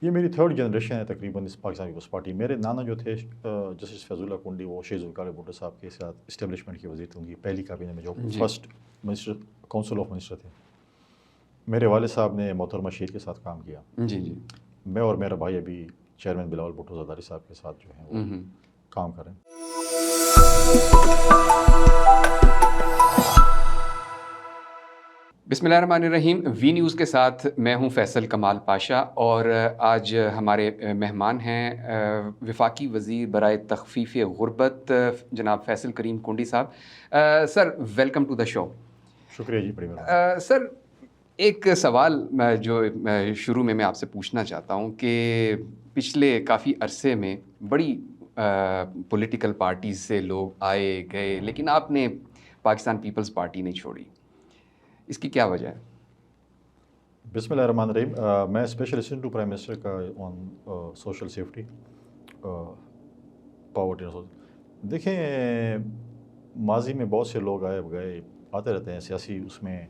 یہ میری third generation ہے تقریباً اس پاکستان پیپلز پارٹی. میرے نانا جو تھے جسٹس فیض اللہ کنڈی، وہ شیخ ذوالفقار بھٹو صاحب کے ساتھ اسٹیبلشمنٹ کے وزیر تھے، ان کی پہلی کابینہ میں جو first minister council of minister تھے. میرے والد صاحب نے محترمہ شہید کے ساتھ کام کیا. جی میں اور میرا بھائی ابھی چیئرمین بلاول بھٹو زرداری صاحب کے ساتھ جو ہیں وہ کام کریں. بسم اللہ الرحمن الرحیم. وی نیوز کے ساتھ میں ہوں فیصل کمال پاشا، اور آج ہمارے مہمان ہیں وفاقی وزیر برائے تخفیف غربت جناب فیصل کریم کنڈی صاحب. سر ویلکم ٹو دا شو. شکریہ جی، بڑی مہربانی. سر ایک سوال جو شروع میں آپ سے پوچھنا چاہتا ہوں کہ پچھلے کافی عرصے میں بڑی پولیٹیکل پارٹیز سے لوگ آئے گئے، لیکن آپ نے پاکستان پیپلز پارٹی نہیں چھوڑی، اس کی کیا وجہ ہے؟ بسم اللہ الرحمن الرحیم. میں special assistant to prime minister کا آن سوشل سیفٹی پاورٹی. دیکھیں، ماضی میں بہت سے لوگ آئے گئے آتے رہتے ہیں سیاسی، اس میں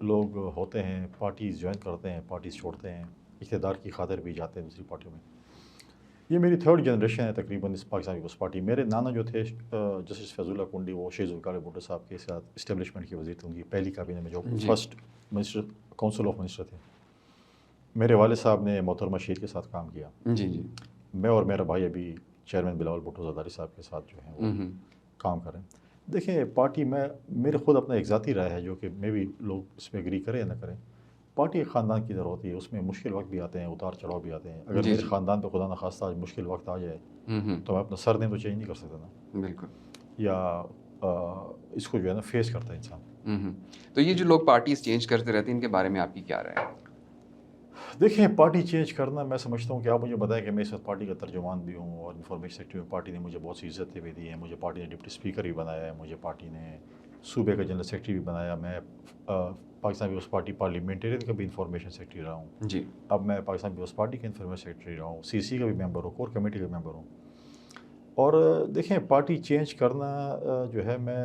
لوگ ہوتے ہیں، پارٹیز جوائن کرتے ہیں، پارٹیز چھوڑتے ہیں، اقتدار کی خاطر بھی جاتے ہیں دوسری پارٹیوں میں. یہ میری تھرڈ جنریشن ہے تقریباً اس پاکستان پیپلز پارٹی. میرے نانا جو تھے جسٹس فیض اللہ کنڈی، وہ شیخ ذوالفقار بھٹو صاحب کے ساتھ اسٹیبلشمنٹ کے وزیر تھے، ان کی پہلی کابینہ میں جو first minister council of minister تھے. میرے والد صاحب نے محترمہ شہید کے ساتھ کام کیا. جی میں اور میرا بھائی ابھی چیئرمین بلاول بھٹو زرداری صاحب کے ساتھ جو ہیں وہ کام کریں. دیکھیں، پارٹی میں میرے خود اپنا ایک ذاتی رائے ہے جو کہ میں بھی لوگ اس میں اگری کریں یا نہ کریں. پارٹی ایک خاندان کی طرح ہوتی ہے، اس میں مشکل وقت بھی آتے ہیں، اتار چڑھاؤ بھی آتے ہیں. اگر میرے خاندان پہ خدا نخواستہ آج مشکل وقت آ جائے تو میں اپنا سر نیم تو چینج نہیں کر سکتا نا. بالکل. یا اس کو جو ہے نا فیس کرتا ہے انسان. تو یہ جو لوگ پارٹیز چینج کرتے رہتے ہیں، ان کے بارے میں آپ کی کیا رائے ہے؟ دیکھیں، پارٹی چینج کرنا، میں سمجھتا ہوں کہ آپ مجھے بتائیں کہ میں اس وقت پارٹی کا ترجمان بھی ہوں، اور انفارمیشن سیکٹری میں پارٹی نے مجھے بہت سی عزتیں بھی دی ہیں. مجھے پارٹی نے ڈپٹی اسپیکر بھی بنایا ہے، مجھے پارٹی نے صوبے کا جنرل سیکرٹری بھی بنایا. میں پاکستان پیپلز پارٹی پارلیمنٹرین کا بھی انفارمیشن سیکرٹری رہا ہوں. جی. اب میں پاکستان پیپلز پارٹی کا انفارمیشن سیکرٹری رہا ہوں، سی سی کا بھی ممبر ہوں، کور کمیٹی کا ممبر ہوں. اور دیکھیں، پارٹی چینج کرنا جو ہے، میں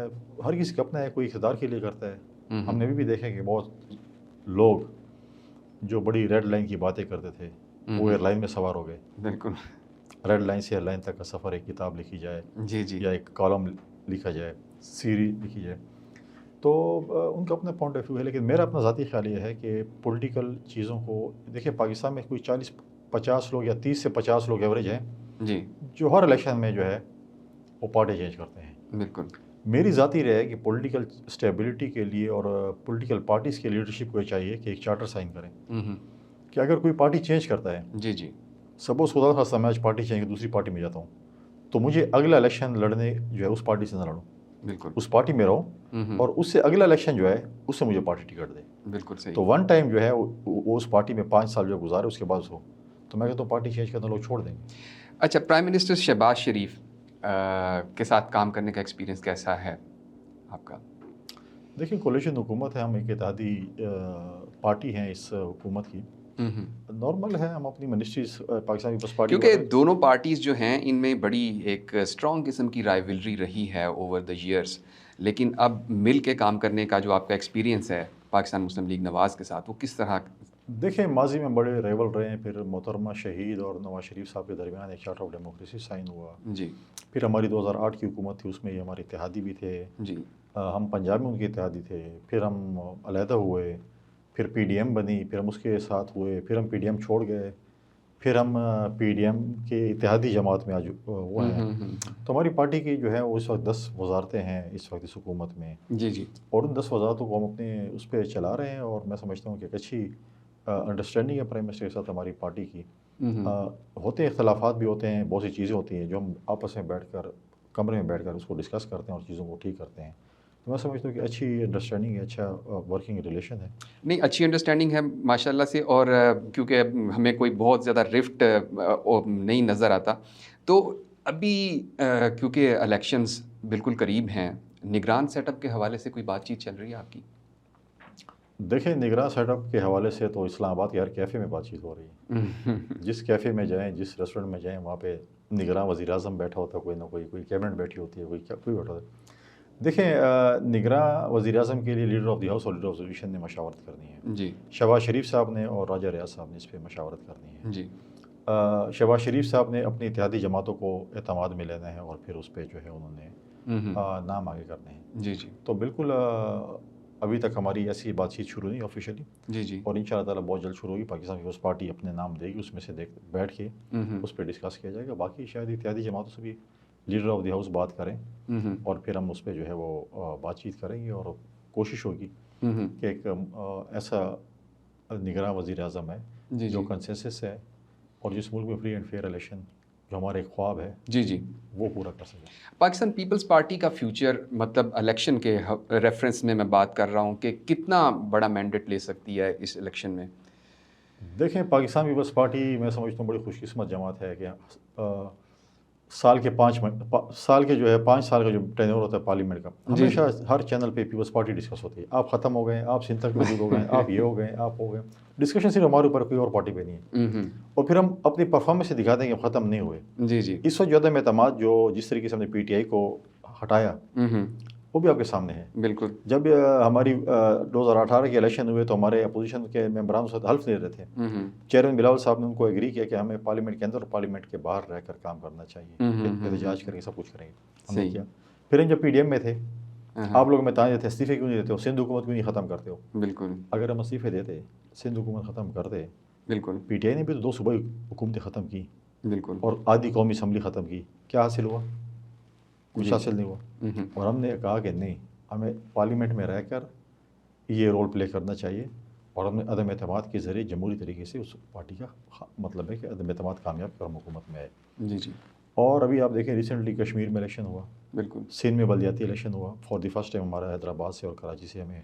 ہر کسی کا اپنا ہے، کوئی اقتدار کے لیے کرتا ہے. ہم نے بھی دیکھا کہ بہت لوگ جو بڑی ریڈ لائن کی باتیں کرتے تھے وہ ایئر لائن میں سوار ہو گئے. بالکل. ریڈ لائن سے ایئر لائن تک کا سفر، ایک کتاب لکھی جائے یا ایک کالم لکھا جائے، سیری لکھی جائے، تو ان کا اپنا پوائنٹ آف ویو ہے. لیکن میرا اپنا ذاتی خیال یہ ہے کہ پولیٹیکل چیزوں کو دیکھیں، پاکستان میں کوئی 40-50 لوگ یا 30 سے 50 لوگ ایوریج ہیں جو ہر الیکشن میں جو ہے وہ پارٹی چینج کرتے ہیں. بالکل. میری ذاتی رائے ہے کہ پولیٹیکل اسٹیبلٹی کے لیے اور پولیٹیکل پارٹیز کے لیڈرشپ کو یہ چاہیے کہ ایک چارٹر سائن کریں کہ اگر کوئی پارٹی چینج کرتا ہے، سپوز خدا خاصہ میں آج پارٹی چینج دوسری پارٹی میں جاتا ہوں، تو مجھے اگلا الیکشن لڑنے جو ہے اس پارٹی سے نہ لڑوں. بالکل. اس پارٹی میں رہوں اور اس سے اگلا الیکشن جو ہے اس سے مجھے پارٹی ٹکٹ دے. بالکل صحیح. تو ون ٹائم جو ہے وہ اس پارٹی میں 5 سال جو گزارے، اس کے بعد اس ہو، تو میں کہتا ہوں پارٹی چینج کرنا لوگ چھوڑ دیں گے. اچھا، پرائم منسٹر شہباز شریف کے ساتھ کام کرنے کا ایکسپیرینس کیسا ہے آپ کا؟ دیکھیں، کولیشن حکومت ہے، ہم ایک اتحادی پارٹی ہیں اس حکومت کی. نارمل ہے، ہم اپنی منسٹریز پاکستان پیپلز پارٹی، کیونکہ دونوں پارٹیز جو ہیں ان میں بڑی ایک اسٹرانگ قسم کی رائیولری رہی ہے اوور دا ایئرس، لیکن اب مل کے کام کرنے کا جو آپ کا ایکسپیرینس ہے پاکستان مسلم لیگ نواز کے ساتھ، وہ کس طرح؟ دیکھیں، ماضی میں بڑے ریول رہے ہیں. پھر محترمہ شہید اور نواز شریف صاحب کے درمیان ایک چارٹر آف ڈیموکریسی سائن ہوا. پھر ہماری 2008 کی حکومت تھی، اس میں یہ ہمارے اتحادی بھی تھے. ہم پنجاب میں ان کے اتحادی تھے. پھر ہم علیحدہ ہوئے، پھر پی ڈی ایم بنی، پھر ہم اس کے ساتھ ہوئے، پھر ہم پی ڈی ایم چھوڑ گئے، پھر ہم پی ڈی ایم کے اتحادی جماعت میں آج وہ ہیں. تو ہماری پارٹی کی جو ہے وہ اس وقت 10 وزارتیں ہیں اس وقت اس حکومت میں. اور ان 10 وزارتوں کو ہم اپنے اس پہ چلا رہے ہیں. اور میں سمجھتا ہوں کہ ایک اچھی انڈرسٹینڈنگ ہے پرائم منسٹر کے ساتھ ہماری پارٹی کی. ہوتے ہیں اختلافات بھی ہوتے ہیں، بہت سی چیزیں ہوتی ہیں جو ہم آپس میں بیٹھ کر کمرے میں بیٹھ کر اس کو ڈسکس کرتے ہیں اور چیزوں کو ٹھیک کرتے ہیں. تو میں سمجھتا ہوں کہ اچھی انڈرسٹینڈنگ ہے، اچھا ورکنگ ریلیشن ہے. نہیں، اچھی انڈرسٹینڈنگ ہے ماشاء اللہ سے. اور کیونکہ ہمیں کوئی بہت زیادہ رفٹ نہیں نظر آتا، تو ابھی کیونکہ الیکشنز بالکل قریب ہیں، نگران سیٹ اپ کے حوالے سے کوئی بات چیت چل رہی ہے آپ کی؟ دیکھیں، نگراں سیٹ اپ کے حوالے سے تو اسلام آباد کے ہر کیفے میں بات چیت ہو رہی ہے. جس کیفے میں جائیں، جس ریسٹورینٹ میں جائیں، وہاں پہ نگراں وزیر اعظم بیٹھا ہوتا ہے، کوئی نہ کوئی کیبنٹ بیٹھی ہوتی ہے، کوئی بیٹھا ہوتا ہے. دیکھیں نگراں وزیر اعظم کے لیے لیڈر آف دی ہاؤس اور لیڈر آف اپوزیشن نے مشاورت کرنی ہے. جی. شہباز شریف صاحب نے اور راجہ ریاض صاحب نے اس پہ مشاورت کرنی ہے. جی. شہباز شریف صاحب نے اپنی اتحادی جماعتوں کو اعتماد میں لینا ہے اور پھر اس پہ جو ہے انہوں نے نام آگے کرنے ہیں. جی جی. تو بالکل ابھی تک ہماری ایسی بات چیت شروع نہیں آفیشیلی. جی جی. اور ان شاء اللہ تعالیٰ بہت جلد شروع ہوگی. پاکستان پیپلز پارٹی اپنے نام دے گی, اس میں سے بیٹھ کے اس پہ ڈسکس کیا جائے گا. باقی شاید اتحادی جماعتوں سے بھی لیڈر آف دی ہاؤس بات کریں اور پھر ہم اس پہ جو ہے وہ بات چیت کریں گے اور کوشش ہوگی کہ ایک ایسا نگراں وزیر اعظم ہے جو کنسنسس ہے اور جس ملک میں فری اینڈ فیئر الیکشن جو ہمارا ایک خواب ہے جی جی وہ پورا کر سکے. پاکستان پیپلز پارٹی کا فیوچر مطلب الیکشن کے ریفرنس میں بات کر رہا ہوں کہ کتنا بڑا مینڈیٹ لے سکتی ہے اس الیکشن میں؟ دیکھیں پاکستان پیپلز پارٹی میں سمجھتا ہوں بڑی خوش قسمت جماعت ہے کہ سال کے 5 سال کے جو ہے 5 سال کا جو ٹینور ہوتا ہے پارلیمنٹ کا, ہمیشہ ہر چینل پہ پیپلز پارٹی ڈسکس ہوتی ہے. آپ ختم ہو گئے, آپ سندھ تک موجود ہو گئے, آپ یہ ہو گئے, آپ ہو گئے. ڈسکشن صرف ہمارے اوپر, کوئی اور پارٹی پہ نہیں ہے. اور پھر ہم اپنی پرفارمنس سے دکھاتے ہیں کہ ختم نہیں ہوئے. جی جی. اس وقت جو عدم اعتماد جو جس طریقے سے ہم نے پی ٹی آئی کو ہٹایا وہ بھی آپ کے سامنے ہے. بالکل. جب ہماری 2018 کے الیکشن ہوئے تو ہمارے اپوزیشن کے ممبران اس وقت حلف لے رہے تھے. چیئرمین بلاول صاحب نے ان کو ایگری کیا کہ ہمیں پارلیمنٹ کے اندر اور پارلیمنٹ کے باہر رہ کر کام کرنا چاہیے, احتجاج کریں گے, سب کچھ کریں گے. ہم نے کیا. پھر ہم جب پی ڈی ایم میں تھے آپ لوگ میں تانے دیتے استعفے کیوں نہیں دیتے ہو, سندھ حکومت کیوں نہیں ختم کرتے ہو. بالکل. اگر ہم استعفے دیتے, سندھ حکومت ختم کرتے, بالکل. پی ٹی آئی نے بھی تو 2 صوبائی حکومتیں ختم کی. بالکل. اور آدھی قومی اسمبلی ختم کی. کیا حاصل ہوا؟ کچھ حاصل نہیں ہوا. اور ہم نے کہا کہ نہیں, ہمیں پارلیمنٹ میں رہ کر یہ رول پلے کرنا چاہیے اور ہم نے عدم اعتماد کے ذریعے جمہوری طریقے سے اس پارٹی کا مطلب ہے کہ عدم اعتماد کامیاب کر ہم حکومت میں آئے. جی جی. اور ابھی آپ دیکھیں ریسنٹلی کشمیر میں الیکشن ہوا. بالکل. سندھ میں بلدیاتی الیکشن ہوا. فار دی فرسٹ ٹائم ہمارا حیدرآباد سے اور کراچی سے ہمیں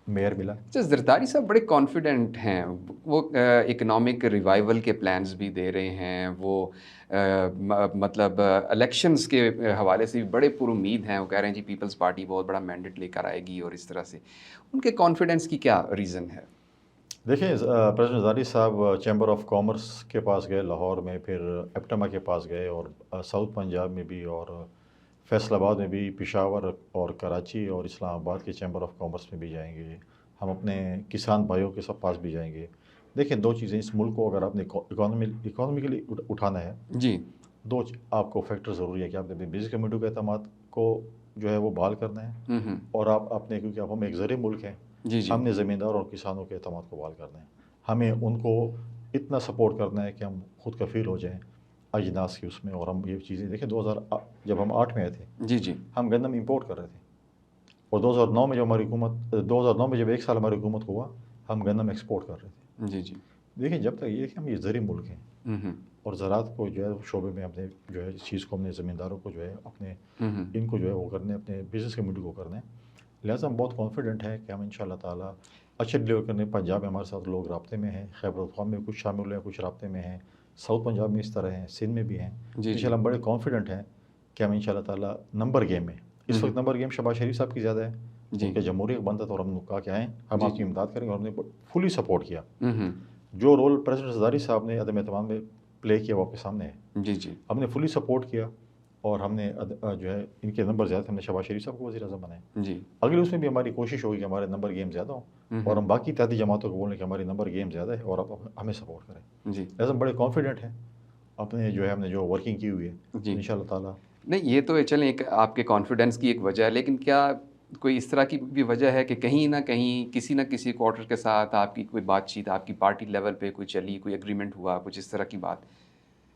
میئر ملا. زرداری صاحب بڑے کانفیڈنٹ ہیں, وہ اکنامک ریوائول کے پلانز بھی دے رہے ہیں, وہ مطلب الیکشنز کے حوالے سے بھی بڑے پر امید ہیں. وہ کہہ رہے ہیں جی پیپلز پارٹی بہت بڑا مینڈیٹ لے کر آئے گی اور اس طرح سے. ان کے کانفیڈنس کی کیا ریزن ہے؟ دیکھیں پریزیڈنٹ زرداری صاحب چیمبر آف کامرس کے پاس گئے لاہور میں, پھر ایپٹما کے پاس گئے, اور ساؤتھ پنجاب میں بھی, اور فیصل آباد میں بھی, پشاور اور کراچی اور اسلام آباد کے چیمبر آف کامرس میں بھی جائیں گے. ہم اپنے کسان بھائیوں کے سب پاس بھی جائیں گے. دیکھیں 2 چیزیں اس ملک کو اگر آپ نے اکانومیکلی اٹھانا ہے جی, 2 آپ کو فیکٹر ضروری ہے کہ آپ نے اپنی بزنس کمیونٹی کے اعتماد کو جو ہے وہ بحال کرنا ہے, اور آپ اپنے, کیونکہ اب ہم ایک زرعی ملک ہیں, ہم نے زمیندار اور کسانوں کے اعتماد کو بحال کرنا ہے. ہمیں ان کو اتنا سپورٹ کرنا ہے کہ ہم خود کفیل ہو جائیں اجناس کی اس میں. اور ہم یہ چیزیں دیکھیں, جب ہم 8 میں آئے تھے جی جی, ہم گندم امپورٹ کر رہے تھے, اور 2009 میں جو ہماری حکومت 2009 میں جب 1 سال ہماری حکومت کو ہوا, ہم گندم ایکسپورٹ کر رہے تھے. جی جی. دیکھیں جب تک یہ کہ ہم یہ زرعی ملک ہیں اور زراعت کو جو ہے شعبے میں اپنے جو ہے اس چیز کو اپنے زمینداروں کو جو ہے اپنے ان کو جو ہے وہ کرنے, اپنے بزنس کمیونٹی کو کرنے, لہٰذا ہم بہت کانفیڈنٹ ہیں کہ ہم ان شاء اللہ تعالیٰ اچھے ڈلیور کرنے. پنجاب میں ہمارے ساتھ لوگ رابطے میں ہیں, خیبر پختونخوا میں کچھ شامل ہوئے ہیں, کچھ رابطے میں ہیں, ساؤتھ پنجاب میں اس طرح ہیں, سندھ میں بھی ہیں. ان شاء اللہ ہم بڑے کانفیڈنٹ ہیں کہ ہم ان شاء اللہ تعالیٰ نمبر گیم میں, اس وقت نمبر گیم شہباز شریف صاحب کی زیادہ ہے کہ جمہوریت بنتا تھا, اور ہم نے کہا کہ آئیں ہم آپ کی امداد کریں گے, اور ہم نے فلی سپورٹ کیا. جو رول پریزیڈنٹ زرداری صاحب نے عدم اعتماد میں پلے کیا وہ آپ کے سامنے ہے. جی جی, ہم نے فلی سپورٹ کیا, اور ہم نے جو ہے ان کے نمبر زیادہ تھے, ہم نے شہباز شریف صاحب کو وزیر اعظم بنائے. جی, اگلے اس میں بھی ہماری کوشش ہوگی کہ ہمارے نمبر گیم زیادہ ہوں, اور ہم باقی اتحادی جماعتوں کو بولیں کہ ہماری نمبر گیم زیادہ ہے اور آپ ہمیں سپورٹ کریں. جی, ایسا ہم بڑے کانفیڈنٹ ہیں اپنے جو ہے ہم نے جو ورکنگ کی ہوئی ہے. جی, ان شاء اللہ تعالیٰ. نہیں, یہ تو چلیں ایک آپ کے کانفیڈنس کی ایک وجہ ہے, لیکن کیا کوئی اس طرح کی بھی وجہ ہے کہ کہیں نہ کہیں کسی نہ کسی کوارٹر کے ساتھ آپ کی کوئی بات چیت آپ کی پارٹی لیول پہ کوئی چلی, کوئی ایگریمنٹ ہوا, کچھ اس طرح کی بات؟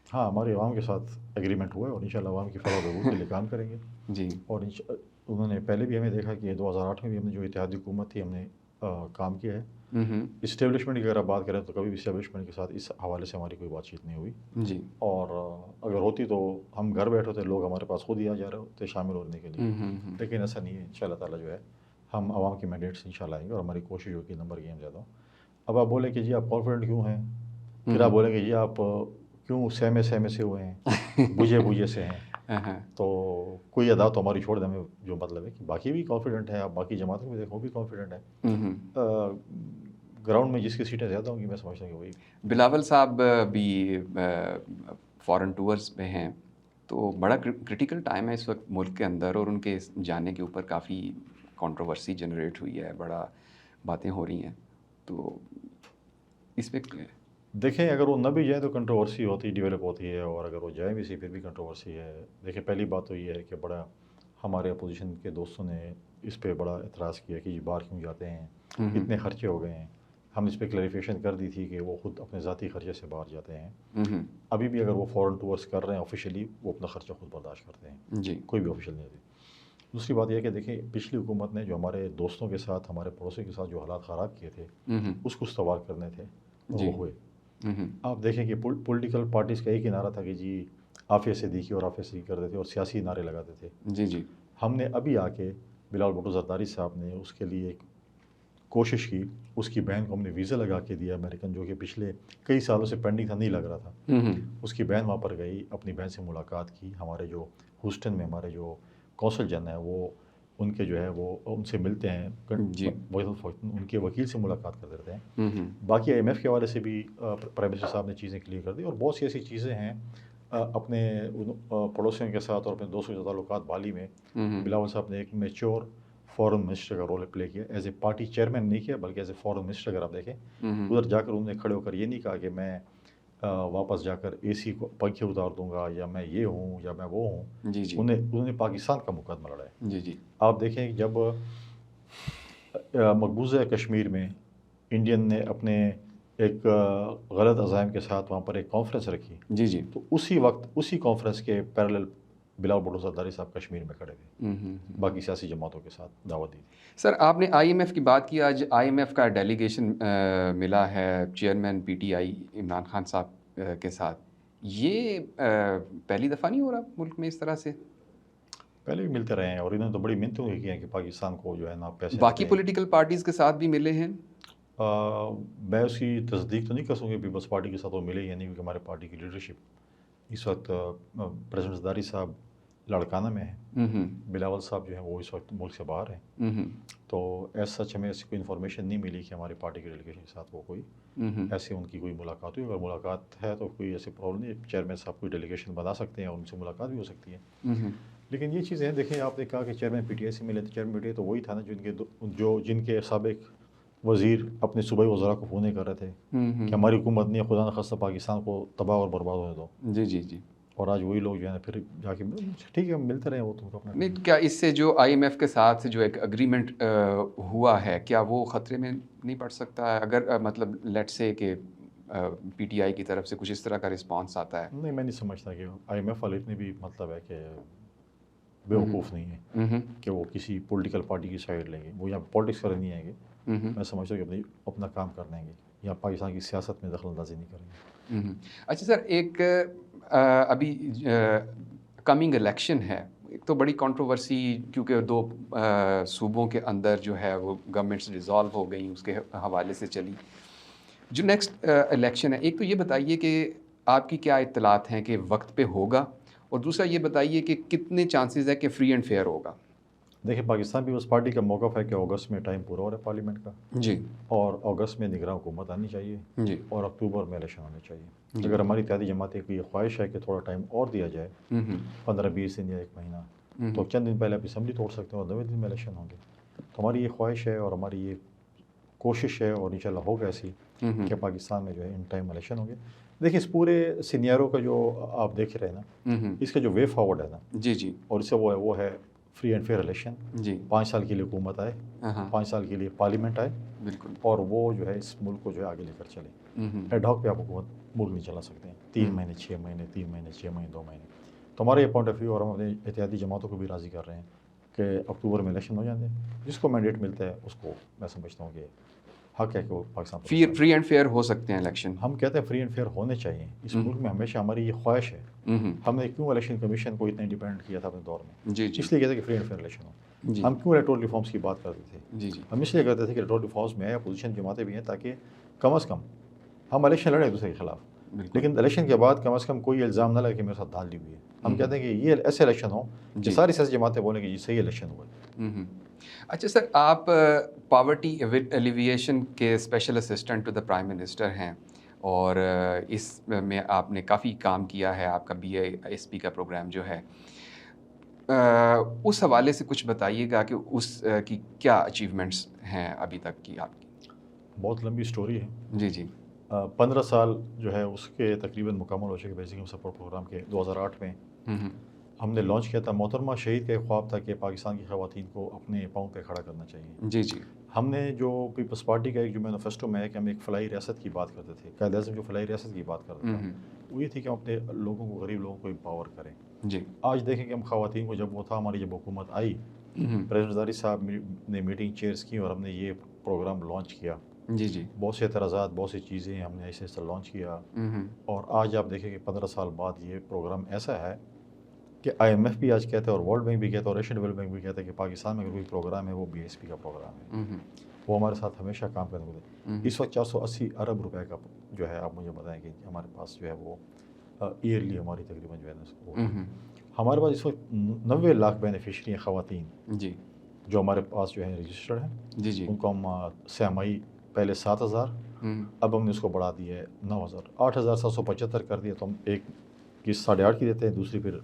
ہاں, ہمارے عوام کے ساتھ ایگریمنٹ ہوا ہے, اور انشاءاللہ عوام کی فلاح و بہبود کے لیے کام کریں گے. جی, اور انہوں نے پہلے بھی ہمیں دیکھا کہ 2008 میں بھی ہم نے جو اتحادی حکومت تھی ہم نے کام کیا ہے. اسٹیبلشمنٹ کی اگر آپ بات کریں تو کبھی بھی اسٹیبلشمنٹ کے ساتھ اس حوالے سے ہماری کوئی بات چیت نہیں ہوئی. جی, اور اگر ہوتی تو ہم گھر بیٹھے ہوتے, لوگ ہمارے پاس خود ہی آ جا رہے ہوتے شامل ہونے کے لیے, لیکن ایسا نہیں ہے. ان شاء اللہ تعالیٰ جو ہے ہم عوام کے مینڈیٹس ان شاء اللہ آئیں گے, اور ہماری کوشش ہوگی نمبر گیم زیادہ ہو. اب آپ بولیں کہ جی آپ کانفیڈنٹ کیوں ہیں, پھر آپ بولیں کہ جی آپ کیوں سہمے سے ہوئے ہیں, بوجھے سے ہیں, تو کوئی ادا تو ہماری چھوڑ دیں. ہمیں جو مطلب ہے کہ باقی بھی کانفیڈنٹ ہے, آپ باقی جماعتوں میں دیکھو بھی کانفیڈنٹ ہے. گراؤنڈ میں جس کی سیٹیں زیادہ ہوں گی میں سمجھتا ہوں کہ وہی. بلاول صاحب بھی فارن ٹورز پہ ہیں, تو بڑا کرٹیکل ٹائم ہے اس وقت ملک کے اندر، اور ان کے جانے کے اوپر کافی کنٹروورسی جنریٹ ہوئی ہے، بڑا باتیں ہو رہی ہیں، تو اس پہ دیکھیں اگر وہ نہ بھی جائیں تو کنٹروورسی ہوتی ڈیولپ ہوتی ہے، اور اگر وہ جائیں بھی سی پھر بھی کنٹروورسی ہے. دیکھیں پہلی بات تو یہ ہے کہ بڑا ہمارے اپوزیشن کے دوستوں نے اس پہ بڑا اعتراض کیا کہ یہ باہر کیوں جاتے ہیں، اتنے خرچے ہو گئے ہیں. ہم اس پہ کلیریفیکیشن کر دی تھی کہ وہ خود اپنے ذاتی خرچے سے باہر جاتے ہیں. ابھی بھی اگر وہ فورن ٹورس کر رہے ہیں آفیشیلی، وہ اپنا خرچہ خود برداشت کرتے ہیں. جی، کوئی بھی آفیشیل نہیں ہوتی. دوسری بات یہ ہے کہ دیکھیں پچھلی حکومت نے جو ہمارے دوستوں کے ساتھ، ہمارے پڑوسی کے ساتھ جو حالات خراب کیے تھے اس کو استوار کرنے تھے، اور وہ ہوئے. آپ دیکھیں کہ پولیٹیکل پارٹیز کا ایک ہی نعرہ تھا کہ جی عافیہ صدیقی اور عافیہ صدیقی کرتے تھے، اور سیاسی نعرے لگاتے تھے. جی ہم نے ابھی آ کے بلال بھٹو زرداری صاحب نے اس کے لیے ایک کوشش کی، اس کی بہن کو ہم نے ویزا لگا کے دیا امریکن، جو کہ پچھلے کئی سالوں سے پینڈنگ تھا، نہیں لگ رہا تھا. اس کی بہن وہاں پر گئی، اپنی بہن سے ملاقات کی. ہمارے جو ہوسٹن میں ہمارے جو قونصل جن ہیں وہ ان کے جو ہے وہ ان سے ملتے ہیں، ان کے وکیل سے ملاقات کر دیتے ہیں. باقی آئی ایم ایف کے حوالے سے بھی پرائم منسٹر صاحب نے چیزیں کلیئر کر دی، اور بہت سی ایسی چیزیں ہیں اپنے پڑوسیوں کے ساتھ اور اپنے دوستوں کے تعلقات بالی میں. بلاول صاحب نے ایک میچور فورن منسٹر کا رول پلے کیا، ایز اے پارٹی چیئرمین نہیں کیا بلکہ ایز اے فورن منسٹر. اگر آپ دیکھیں ادھر جا کر انہوں نے کھڑے ہو کر یہ نہیں کہا کہ میں واپس جا کر اے سی کو پنکھے اتار دوں گا، یا میں یہ ہوں یا میں وہ ہوں. انہوں نے پاکستان کا مقدمہ لڑا ہے. آپ دیکھیں جب مقبوضہ کشمیر میں انڈین نے اپنے ایک غلط عزائم کے ساتھ وہاں پر ایک کانفرنس رکھی، تو اسی وقت اسی کانفرنس کے پیرالل بلال بھٹو زرداری صاحب کشمیر میں کھڑے تھے، باقی سیاسی جماعتوں کے ساتھ دعوت دی. سر آپ نے آئی ایم ایف کی بات کی، آج آئی ایم ایف کا ڈیلیگیشن ملا ہے chairman P T I Imran Khan صاحب کے ساتھ. یہ پہلی دفعہ نہیں ہو رہا ملک میں اس طرح سے؟ پہلے بھی ملتے رہے ہیں، اور انہوں نے تو بڑی منتیں کی ہیں کہ پاکستان کو جو ہے نا پیسے. باقی پولیٹیکل پارٹیز کے ساتھ بھی ملے ہیں؟ میں اس کی تصدیق تو نہیں کر سکوں کہ پیپلز پارٹی کے ساتھ وہ ملے یا نہیں، کیونکہ ہمارے پارٹی کی لیڈرشپ اس وقت پریزیڈنٹ زرداری صاحب لاڑکانہ میں ہیں، بلاول صاحب جو ہیں وہ اس وقت ملک سے باہر ہیں. تو ایز سچ ہمیں ایسی کوئی انفارمیشن نہیں ملی کہ ہماری پارٹی کے ڈیلیگیشن کے ساتھ وہ کوئی ایسے ان کی کوئی ملاقات ہوئی. اگر ملاقات ہے تو کوئی ایسی پرابلم نہیں، چیئرمین صاحب کوئی ڈیلیگیشن بنا سکتے ہیں اور ان سے ملاقات بھی ہو سکتی ہے. لیکن یہ چیزیں دیکھیں، آپ نے کہا کہ چیئرمین پی ٹی آئی سے ملے، تو چیئرمین پی ٹی آئی تو وہی تھا نا جن کے سابق وزیر اپنے صوبائی وزراء کو فون کر رہے تھے کہ ہماری حکومت نہیں، خدا نخواستہ پاکستان کو تباہ اور برباد ہونے دو. جی اور آج وہی لوگ جو ہے نا پھر جا کے ٹھیک ہے ملتے رہے. وہ تو اپنا نہیں، کیا اس سے جو آئی ایم ایف کے ساتھ جو ایک اگریمنٹ ہوا ہے، کیا وہ خطرے میں نہیں پڑ سکتا ہے اگر مطلب لیٹ سے کہ پی ٹی آئی کی طرف سے کچھ اس طرح کا رسپانس آتا ہے؟ نہیں، میں نہیں سمجھتا کہ آئی ایم ایف والے اتنے بھی مطلب ہے کہ بیوقوف نہیں ہے کہ وہ کسی پولیٹیکل پارٹی کی سائڈ لیں گے. وہ یہاں پالیٹکس کرنے نہیں آئیں گے. میں سمجھتا ہوں کہ اپنا کام کر لیں گے، یا پاکستان کی سیاست میں دخل اندازی نہیں کریں گے. اچھا سر، ایک ابھی کمنگ الیکشن ہے، ایک تو بڑی کنٹروورسی کیونکہ 2 صوبوں کے اندر جو ہے وہ گورنمنٹس ڈیزالو ہو گئیں، اس کے حوالے سے چلی جو نیکسٹ الیکشن ہے. ایک تو یہ بتائیے کہ آپ کی کیا اطلاعات ہیں کہ وقت پہ ہوگا، اور دوسرا یہ بتائیے کہ کتنے چانسز ہے کہ فری اینڈ فیئر ہوگا؟ دیکھیں پاکستان پیپلز پارٹی کا موقف ہے کہ اگست میں ٹائم پورا ہو رہا ہے پارلیمنٹ کا، اور اگست میں نگراں حکومت آنی چاہیے، اور اکتوبر میں الیکشن ہونے چاہیے. اگر ہماری اتحادی جماعتیں کی یہ خواہش ہے کہ تھوڑا ٹائم اور دیا جائے، 15-20 دن یا 1 مہینہ، تو چند دن پہلے آپ اسمبلی توڑ سکتے ہیں اور 9 دن میں الیکشن ہوں گے. تو ہماری یہ خواہش ہے اور ہماری یہ کوشش ہے، اور انشاءاللہ ہوگا ایسی کہ پاکستان میں جو ہے ان ٹائم الیکشن ہوں گے. دیکھیں اس پورے سینیارو کا جو آپ دیکھ رہے ہیں نا، اس کا جو وے فارورڈ ہے نا، اور اس سے وہ ہے فری اینڈ فیئر الیکشن. 5 سال کے لیے حکومت آئے، 5 سال کے لیے پارلیمنٹ آئے، بالکل، اور وہ جو ہے اس ملک کو جو ہے آگے لے کر چلے. ایڈ ہاک پہ آپ حکومت ملک نہیں چلا سکتے ہیں. 3 مہینے 6 مہینے 3 مہینے 6 مہینے 2 مہینے. تو ہمارا یہ پوائنٹ آف ویو، اور ہم اپنے اتحادی جماعتوں کو بھی راضی کر رہے ہیں کہ اکتوبر میں الیکشن ہو جاتے ہیں. جس کو مینڈیٹ ملتا ہے اس کو میں سمجھتا ہوں کہ حق ہے کہ وہ پاکستان فری اینڈ فیئر ہو سکتے ہیں الیکشن. ہم کہتے ہیں فری اینڈ فیئر ہونے چاہیے. اس ملک میں ہمیشہ ہماری یہ خواہش ہے. ہم نے کیوں الیکشن کمیشن کو اتنا انڈیپینڈنٹ کیا تھا اپنے دور میں؟ اس لیے کہتے ہیں کہ فری اینڈ فیئر الیکشن ہو. ہم کیوں الیکٹورل ریفارمس کی بات کرتے تھے؟ ہم اس لیے کرتے تھے کہ الیکٹورل ریفارمس میں اپوزیشن جماعتیں بھی ہیں تاکہ کم از کم ہم الیکشن لڑیں ایک دوسرے کے خلاف، لیکن الیکشن کے بعد کم از کم کوئی الزام نہ لگے کہ میرے ساتھ دھاندلی ہوئی ہے. ہم کہتے ہیں کہ یہ ایسے الیکشن ہو کہ ساری سیاسی جماعتیں بولیں کہ یہ صحیح الیکشن ہوا ہے. اچھا سر، آپ پاورٹی ایلیویشن کے special assistant to the prime minister ہیں. اور اس میں آپ نے کافی کام کیا ہے. آپ کا BISP کا پروگرام جو ہے اس حوالے سے کچھ بتائیے گا کہ اس کی کیا اچیومنٹس ہیں ابھی تک کی آپ کی. بہت لمبی سٹوری ہے. جی جی. 15 سال جو ہے اس کے تقریباً مکمل ہو چکے بیسک انکم سپورٹ پروگرام کے. 2008 میں ہم نے لانچ کیا تھا. محترمہ شہید کا ایک خواب تھا کہ پاکستان کی خواتین کو اپنے پاؤں پہ کھڑا کرنا چاہیے. جی جی. ہم نے جو پیپلز پارٹی کا ایک جو مینیفیسٹو میں ہے کہ ہم ایک فلاحی ریاست کی بات کرتے تھے. قائد اعظم جو فلاحی ریاست کی بات کرتا تھا وہ یہ تھی کہ ہم اپنے لوگوں کو, غریب لوگوں کو امپاور کریں. جی. آج دیکھیں کہ ہم خواتین کو جب وہ تھا, ہماری جب حکومت آئی, پریزیڈنٹ زرداری صاحب نے میٹنگ چیئرز کی اور ہم نے یہ پروگرام لانچ کیا. جی جی. بہت سے اعتراضات, بہت سی چیزیں ہم نے ایسے ایسے لانچ کیا. اور آج آپ دیکھیں کہ 15 سال بعد یہ پروگرام ایسا ہے کہ IMF بھی آج کہتا ہے اور ورلڈ بینک بھی کہتا ہے اور ایشین ڈیولپمنٹ بینک بھی کہتا ہے کہ پاکستان میں اگر کوئی پروگرام ہے وہ BISP کا پروگرام ہے. وہ ہمارے ساتھ ہمیشہ کام کرنے کو دے. اس وقت 480 ارب روپے کا جو ہے, آپ مجھے بتائیں کہ ہمارے پاس جو ہے وہ ایئرلی ہماری تقریباً جو ہے نا ہمارے پاس اس وقت 90 لاکھ بینیفیشری ہیں خواتین جی جو ہمارے پاس جو ہے رجسٹرڈ ہیں. جی جی. ان کو ہم سہمائی پہلے 7,000, اب ہم نے اس کو بڑھا دیا ہے 9,000. 8,775 کر دیا. تو ہم ایک قسط 8.5 کی دیتے ہیں, دوسری پھر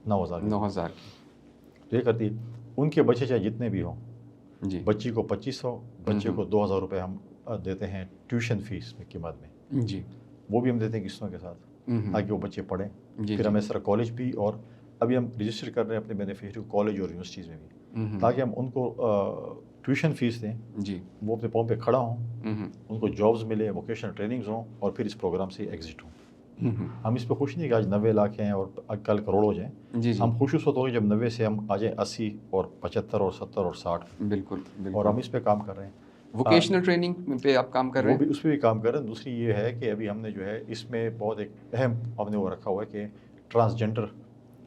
9,000 کی. یہ کرتی ان کے بچے چاہے جتنے بھی ہوں. جی. بچی کو 2,500, بچے کو 2,000 روپے ہم دیتے ہیں ٹیوشن فیس کی مد میں. جی. وہ بھی ہم دیتے ہیں قسطوں کے ساتھ تاکہ وہ بچے پڑھیں. جی. پھر ہم اس طرح کالج بھی, اور ابھی ہم رجسٹر کر رہے ہیں اپنے بینیفیشری کو کالج اور یونیورسٹیز میں بھی, تاکہ ہم ان کو ٹیوشن فیس دیں. جی. وہ اپنے پاؤں پہ کھڑا ہوں, ان کو جابز ملے, ووکیشنل ٹریننگز ہوں, اور پھر اس پروگرام سے ایگزٹ ہوں. ہم اس پہ خوش نہیں کہ آج 90 لاکھ ہیں اور کل کروڑ ہو جائیں. ہم خوش اس وقت ہوں گے جب 90 سے ہم آ جائیں 80 اور 75 اور 70 اور 60. بالکل. اور ہم اس پہ کام کر رہے ہیں. ووکیشنل ٹریننگ پہ آپ کام کر رہے ہیں؟ وہ بھی اس پہ بھی کام کر رہے ہیں. دوسری یہ ہے کہ ابھی ہم نے جو ہے اس میں بہت ایک اہم ہم نے وہ رکھا ہوا ہے کہ ٹرانسجنڈر,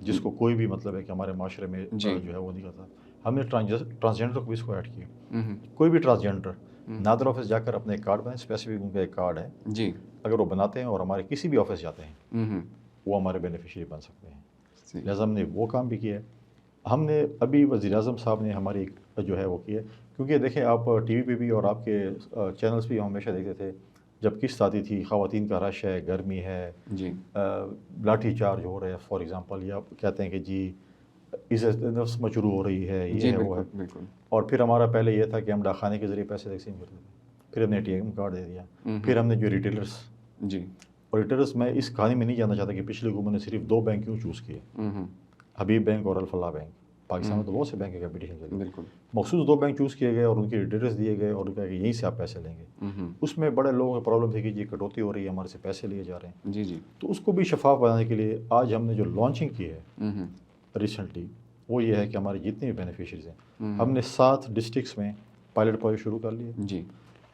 جس کو کوئی بھی مطلب ہے کہ ہمارے معاشرے میں جو ہے وہ نہیں کرتا, ہم نے ٹرانسجنڈر کو بھی اس کو ایڈ کیا. کوئی بھی ٹرانسجنڈر نادر آفس جا کر اپنے ایک کارڈ بنائیں, اسپیسیفک ان کا ایک کارڈ ہے. جی. اگر وہ بناتے ہیں اور ہمارے کسی بھی آفس جاتے ہیں وہ ہمارے بینیفیشری بن سکتے ہیں. لہٰذا ہم نے وہ کام بھی کیا ہے. ہم نے ابھی وزیر اعظم صاحب نے ہماری جو ہے وہ کی ہے, کیونکہ دیکھیں آپ ٹی وی پہ بھی اور آپ کے چینلز بھی ہم ہمیشہ دیکھتے تھے جب قسط آتی تھی, خواتین کا رش ہے, گرمی ہے, جی, لاٹھی چارج ہو رہا ہے فار ایگزامپل, یا کہتے ہیں کہ جی عزت نفس مچرو ہو رہی ہے, یہ ہے وہ ہے. بالکل. اور پھر ہمارا پہلے یہ تھا کہ ہم ڈاکخانے کے ذریعے پیسے تقسیم کرتے تھے, پھر ہم نے ATM کارڈ دے دیا, پھر ہم نے جو ریٹیلرس, جی, اور ریٹیلرس میں اس کہانی میں نہیں جاننا چاہتا کہ پچھلی حکومت نے صرف 2 بینک کیوں چوز کیے, حبیب بینک اور الفلاح بینک. پاکستان میں تو بہت سے بینک ہے کمپٹیشن کے لیے, بالکل مخصوص 2 بینک چوز کیے گئے اور ان کے ریٹیلرس دیے گئے اور کہا کہ یہیں سے آپ پیسے لیں گے. اس میں بڑے لوگوں کی پرابلم تھی کہ جی کٹوتی ہو رہی ہے, ہمارے سے پیسے لیے جا رہے ہیں. جی جی. تو اس کو بھی شفاف بنانے کے لیے آج ہم نے جو لانچنگ کی ہے ریسنٹلی, وہ یہ ہے کہ ہمارے جتنے بھی بینیفیشریز ہیں ہم نے 7 ڈسٹرکٹس میں پائلٹ پروجیکٹ شروع کر لیے. جی.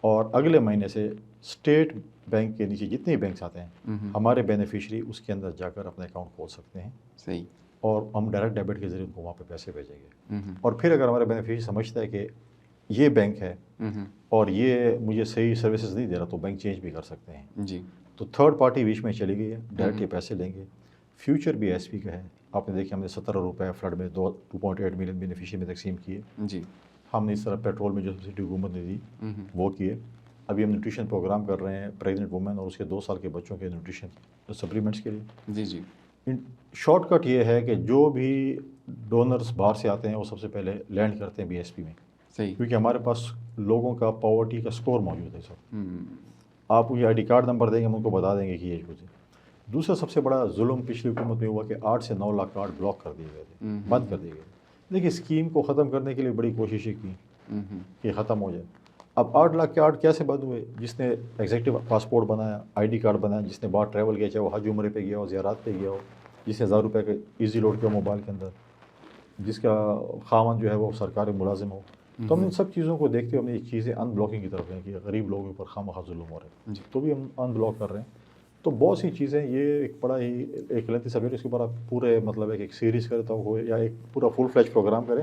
اور اگلے مہینے سے اسٹیٹ بینک کے نیچے جتنے بینکس آتے ہیں ہمارے بینیفیشری اس کے اندر جا کر اپنا اکاؤنٹ کھول سکتے ہیں. صحیح. اور ہم ڈائریکٹ ڈیبٹ کے ذریعے ان کو وہاں پہ پیسے بھیجیں گے. اور پھر اگر ہمارا بینیفیشری سمجھتا ہے کہ یہ بینک ہے اور یہ مجھے صحیح سروسز نہیں دے رہا, تو بینک چینج بھی کر سکتے ہیں. جی. تو تھرڈ پارٹی بیچ میں چلی گئی ہے, ڈائریکٹ یہ پیسے لیں گے. فیوچر بھی BISP کا ہے. آپ نے دیکھا ہم نے 17 روپے فلڈ میں 2.8 ملین بینیفیشری میں تقسیم کیے. جی. ہم نے اس طرح پیٹرول میں جو سبسڈی حکومت نے دی وہ کیے. ابھی ہم نیوٹریشن پروگرام کر رہے ہیں پریگننٹ وومن اور اس کے 2 سال کے بچوں کے نیوٹریشن سپلیمنٹس کے لیے. جی جی. شارٹ کٹ یہ ہے کہ جو بھی ڈونرز باہر سے آتے ہیں وہ سب سے پہلے لینڈ کرتے ہیں BISP میں. صحیح. کیونکہ ہمارے پاس لوگوں کا پاورٹی کا سکور موجود ہے سر. آپ کو یہ ID کارڈ نمبر دیں گے, ہم ان کو بتا دیں گے کہ یہ کچھ ہے. دوسرا سب سے بڑا ظلم پچھلی حکومت میں ہوا کہ 8 سے 9 لاکھ کارڈ بلاک کر دیے گئے تھے, بند کر دیے گئے. دیکھیے اسکیم کو ختم کرنے کے لیے بڑی کوششیں کی کہ ختم ہو جائے. اب 8 لاکھ کے 8 کیسے بند ہوئے؟ جس نے ایگزیکٹو پاسپورٹ بنایا, ID کارڈ بنایا, جس نے باہر ٹریول کیا, چاہے وہ حج عمرے پہ گیا ہو, زیارات پہ گیا ہو, جس نے 1000 روپے کا ایزی لوڈ کیا موبائل کے اندر, جس کا خاوند جو ہے وہ سرکاری ملازم ہو. تو ہم ان سب چیزوں کو دیکھتے ہوئے ہم نے ایک چیزیں ان بلاکنگ کی طرف ہیں کہ غریب لوگوں پر خواہ ظلم ہو رہے ہیں, تو بھی ہم ان بلاک کر رہے ہیں. تو بہت سی چیزیں, یہ ایک بڑا ہی ایک لینتھی سبجیکٹ, اس کے اوپر آپ پورے مطلب ایک سیریز کرتا ہو یا ایک پورا فل فلیج پروگرام کریں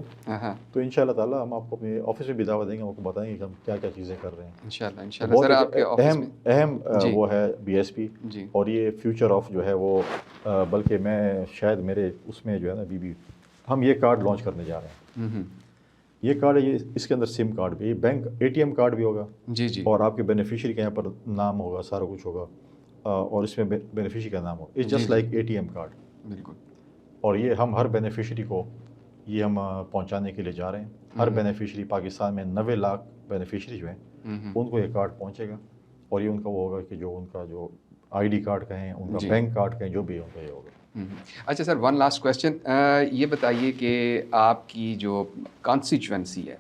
تو انشاءاللہ تعالیٰ ہم آپ کو اپنے آفس میں بھی دعوت دیں گے, آپ کو بتائیں گے کہ ہم کیا کیا چیزیں کر رہے ہیں. انشاءاللہ سر آپ کے آفس میں اہم وہ ہے BISP, اور یہ فیوچر آف جو ہے وہ, بلکہ میں شاید میرے اس میں جو ہے نا ہم یہ کارڈ لانچ کرنے جا رہے ہیں. یہ کارڈ ہے، یہ اس کے اندر سم کارڈ بھی، یہ بینک ATM کارڈ بھی ہوگا جی جی، اور آپ کے بینیفیشری کا یہاں پر نام ہوگا، سارا کچھ ہوگا اور اس میں بینیفیشری کا نام ہوگا. It's just like ATM card. بالکل. اور یہ ہم ہر بینیفیشری کو یہ ہم پہنچانے کے لیے جا رہے ہیں. ہر بینیفیشری پاکستان میں 90 لاکھ بینیفیشری جو ہیں ان کو یہ کارڈ پہنچے گا اور یہ ان کا وہ ہوگا کہ جو ان کا جو ID کارڈ کہیں، ان کا بینک کارڈ کہیں، جو بھی ان کا یہ ہوگا. اچھا سر، ون لاسٹ کویشچن، یہ بتائیے کہ آپ کی جو کانسٹیچوئنسی ہے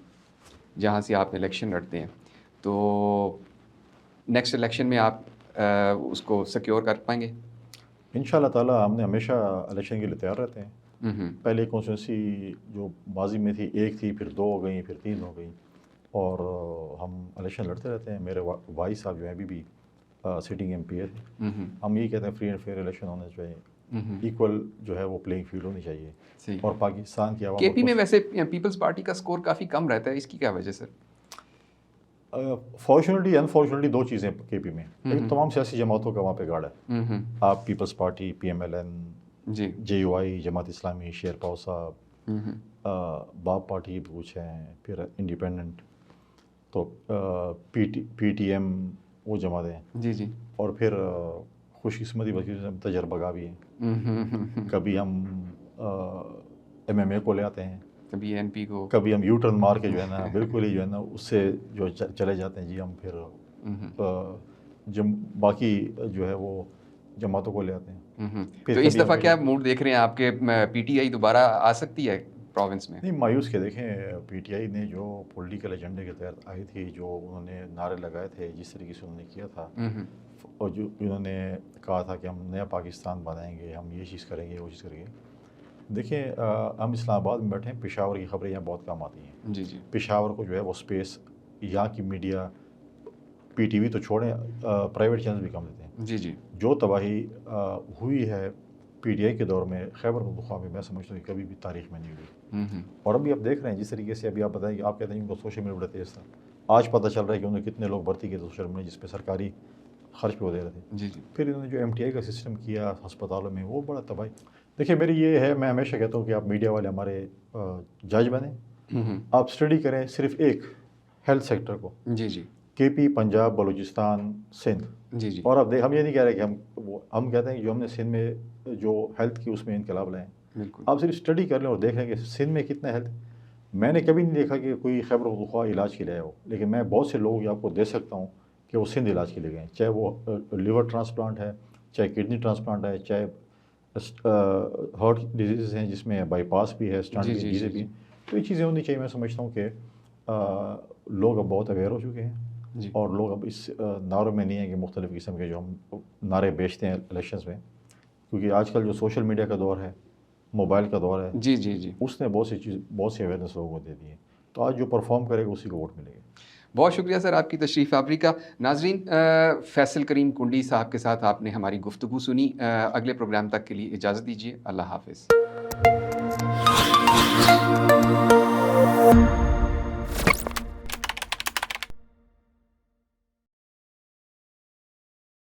جہاں سے آپ الیکشن لڑتے ہیں، تو نیکسٹ الیکشن میں آپ اس کو سیکیور کر پائیں گے؟ ان شاء اللہ تعالیٰ ہم نے ہمیشہ الیکشن کے لیے تیار رہتے ہیں. پہلے کانسٹیچوئنسی جو ماضی میں تھی 1 تھی، پھر 2 ہو گئیں، پھر 3 ہو گئیں اور ہم الیکشن لڑتے رہتے ہیں. میرے بھائی صاحب جو ہیں ابھی بھی سٹنگ MP ہے. ہم یہی کہتے ہیں فری اینڈ فیئر الیکشن ہونے چاہیے، ایکول جو ہے وہ پلینگ فیلڈ ہونی چاہیے. اور پاکستان کی عوام KP میں ویسے پیپلز پارٹی کا سکور کافی کم رہتا ہے، اس کی کیا وجہ سر؟ فارچونیٹلی انفارچونیٹلی 2 چیزیں KP میں. تمام سیاسی جماعتوں کا وہاں پہ گاڑ ہے. آپ Peoples party, PMLN، JUI، Jamaat Islami, شیر پاؤ صاحب، باب پارٹی بھی کچھ ہیں، پھر انڈیپینڈنٹ، تو PTM وہ جماعتیں ہیں. جی جی. اور پھر خوش قسمتی وکیل تجربہ گاہ بھی ہیں. کبھی ہم MMA کو لے آتے ہیں، کبھی NP کو، کبھی ہم U-ٹرن مار کے جو ہے نا بالکل ہی جو ہے نا اس سے جو چلے جاتے ہیں. جی ہم پھر باقی جو ہے وہ جماعتوں کو لے آتے ہیں. تو اس دفعہ کیا موڈ دیکھ رہے ہیں آپ کے PTI دوبارہ آ سکتی ہے پروونس میں؟ نہیں، مایوس کے دیکھیں. PTI نے جو پولیٹیکل ایجنڈے کے تحت آئی تھی، جو انہوں نے نعرے لگائے تھے، جس طریقے سے انہوں نے کیا تھا، اور جو انہوں نے کہا تھا کہ ہم نیا پاکستان بنائیں گے، ہم یہ چیز کریں گے، وہ چیز کریں گے. دیکھیں ہم اسلام آباد میں بیٹھے ہیں، پشاور کی خبریں یہاں بہت کم آتی ہیں. جی جی. پشاور کو جو ہے وہ اسپیس یہاں کی میڈیا، PTV تو چھوڑیں، پرائیویٹ چینل بھی کم دیتے ہیں. جی جی. جو تباہی ہوئی ہے PTI کے دور میں خیبر پختونخوا میں، میں سمجھتا ہوں کہ کبھی بھی تاریخ میں نہیں ہوئی. اور ابھی آپ دیکھ رہے ہیں جس طریقے سے ابھی آپ بتائیں کہ آپ کہتے ہیں ان کو سوشل میڈیا بڑا تیز تھا. آج پتہ چل رہا ہے کہ انہوں نے کتنے لوگ بھرتی کیے سوشل میڈیا جس پہ سرکاری خرچ پہ وہ دے رہے تھے. جی جی. پھر انہوں نے جو MTI کا سسٹم کیا ہسپتالوں میں، وہ بڑا تباہی. دیکھیے میری یہ ہے، میں ہمیشہ کہتا ہوں کہ آپ میڈیا والے ہمارے جج بنیں. آپ اسٹڈی کریں صرف ایک ہیلتھ سیکٹر کو. جی جی. KP، پنجاب، بلوچستان، سندھ. جی جی. اور اب ہم یہ نہیں کہہ رہے کہ ہم کہتے ہیں کہ جو ہم نے سندھ میں جو ہیلتھ کی اس میں انقلاب لائیں. بالکل. آپ صرف اسٹڈی کر لیں اور دیکھ لیں کہ سندھ میں کتنا ہیلتھ. میں نے کبھی نہیں دیکھا کہ کوئی خیبر پختونخوا علاج کے لیے ہو، لیکن میں بہت سے لوگ آپ کو دے سکتا ہوں کہ وہ سندھ علاج کے لیے گئے، چاہے وہ لیور ٹرانسپلانٹ ہے، چاہے کڈنی ٹرانسپلانٹ ہے، چاہے ہارٹ ڈیزیز ہیں جس میں بائی پاس بھی ہے، اسٹنٹ بھی، چیزیں بھی ہیں. تو یہ چیزیں ہونی چاہیے. میں سمجھتا ہوں کہ لوگ اب بہت اویئر ہو چکے ہیں اور لوگ اب اس نعروں میں نہیں ہیں کہ مختلف قسم کے جو ہم نعرے بیچتے ہیں الیکشنز میں، کیونکہ آج کل جو سوشل میڈیا کا دور ہے، موبائل کا دور ہے، جی جی جی، اس نے بہت سی اویئرنیس لوگوں کو دے دی ہے. تو آج جو پرفارم کرے گا اسی کو ووٹ ملے گا. بہت شکریہ سر آپ کی تشریف آوری کا. ناظرین، فیصل کریم کنڈی صاحب کے ساتھ آپ نے ہماری گفتگو سنی. اگلے پروگرام تک کے لیے اجازت دیجیے. اللہ حافظ.